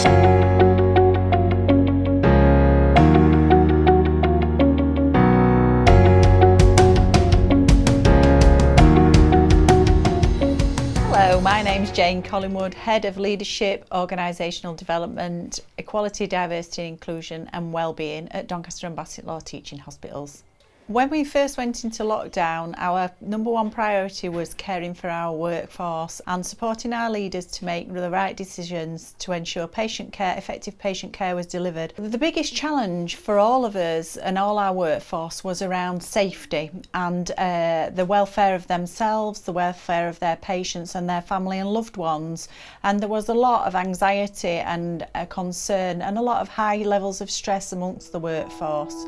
Hello, my name's Jayne Collingwood, Head of Leadership, Organisational Development, Equality, Diversity and Inclusion and Wellbeing at Doncaster and Bassetlaw Teaching Hospitals. When we first went into lockdown, our number one priority was caring for our workforce and supporting our leaders to make the right decisions to ensure effective patient care was delivered. The biggest challenge for all of us and all our workforce was around safety and the welfare of themselves, the welfare of their patients and their family and loved ones. And there was a lot of anxiety and concern and a lot of high levels of stress amongst the workforce.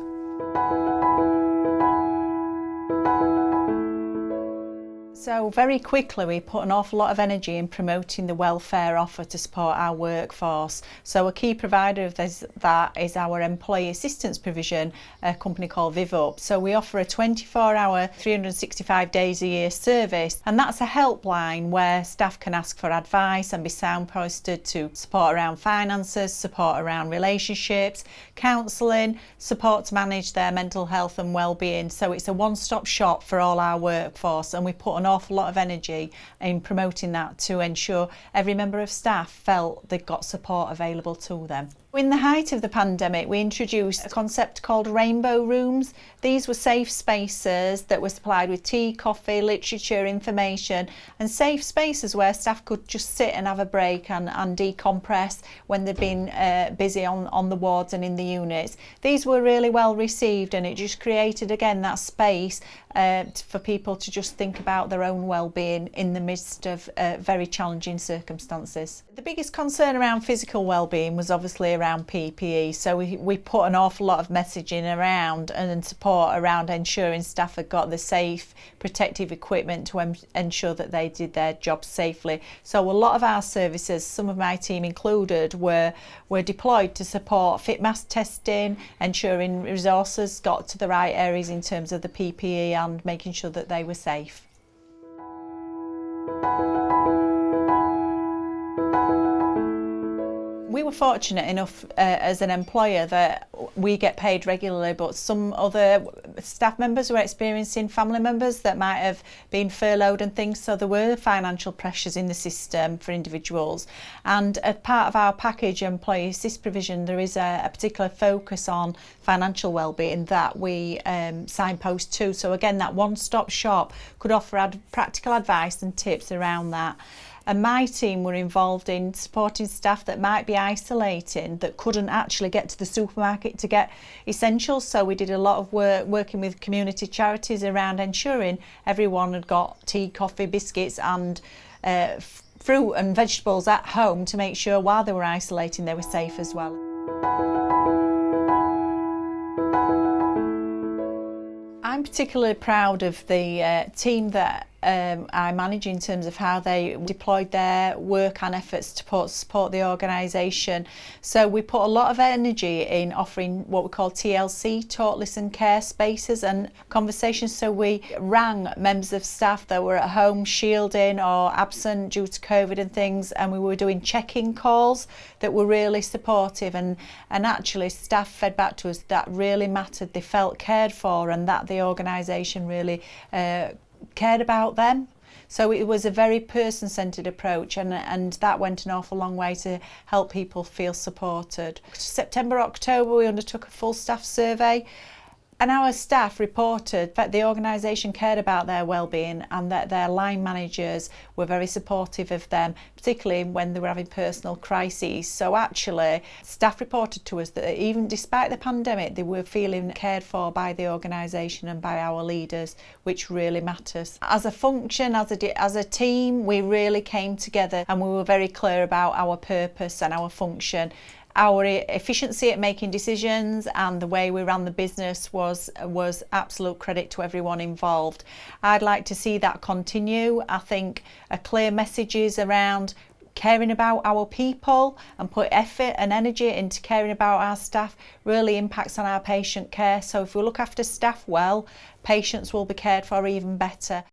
So very quickly we put an awful lot of energy in promoting the welfare offer to support our workforce. So a key provider of that is our employee assistance provision, a company called VivUp. So we offer a 24-hour, 365 days a year service, and that's a helpline where staff can ask for advice and be signposted to support around finances, support around relationships, counselling, support to manage their mental health and wellbeing. So it's a one-stop shop for all our workforce, and we put an awful lot of energy in promoting that to ensure every member of staff felt they got support available to them. In the height of the pandemic, we introduced a concept called rainbow rooms. These were safe spaces that were supplied with tea, coffee, literature, information, and safe spaces where staff could just sit and have a break and decompress when they've been busy on the wards and in the units. These were really well received, and it just created again that space for people to just think about their own well-being in the midst of very challenging circumstances. The biggest concern around physical well-being was obviously around PPE, so we put an awful lot of messaging around and support around ensuring staff had got the safe protective equipment to ensure that they did their job safely. So a lot of our services, some of my team included, were deployed to support fit mask testing, ensuring resources got to the right areas in terms of the PPE and making sure that they were safe. We were fortunate enough as an employer that we get paid regularly, but some other staff members were experiencing family members that might have been furloughed and things, so there were financial pressures in the system for individuals. And as part of our package employee assist provision, there is a particular focus on financial wellbeing that we signpost to. So again, that one-stop shop could offer practical advice and tips around that. And my team were involved in supporting staff that might be isolating, that couldn't actually get to the supermarket to get essentials. So we did a lot of work working with community charities around ensuring everyone had got tea, coffee, biscuits and fruit and vegetables at home to make sure while they were isolating they were safe as well. I'm particularly proud of the team that I manage in terms of how they deployed their work and efforts to support the organisation. So we put a lot of energy in offering what we call TLC, Talk, Listen, Care spaces and conversations. So we rang members of staff that were at home shielding or absent due to COVID and things, and we were doing check-in calls that were really supportive, and actually staff fed back to us that really mattered. They felt cared for and that the organisation really cared about them. So it was a very person-centred approach, and that went an awful long way to help people feel supported. September, October, we undertook a full staff survey, and our staff reported that the organisation cared about their wellbeing and that their line managers were very supportive of them, particularly when they were having personal crises. So actually, staff reported to us that even despite the pandemic, they were feeling cared for by the organisation and by our leaders, which really matters. As a function, as a team, we really came together and we were very clear about our purpose and our function. Our efficiency at making decisions and the way we ran the business was absolute credit to everyone involved. I'd like to see that continue. I think a clear message is around caring about our people and put effort and energy into caring about our staff really impacts on our patient care. So if we look after staff well, patients will be cared for even better.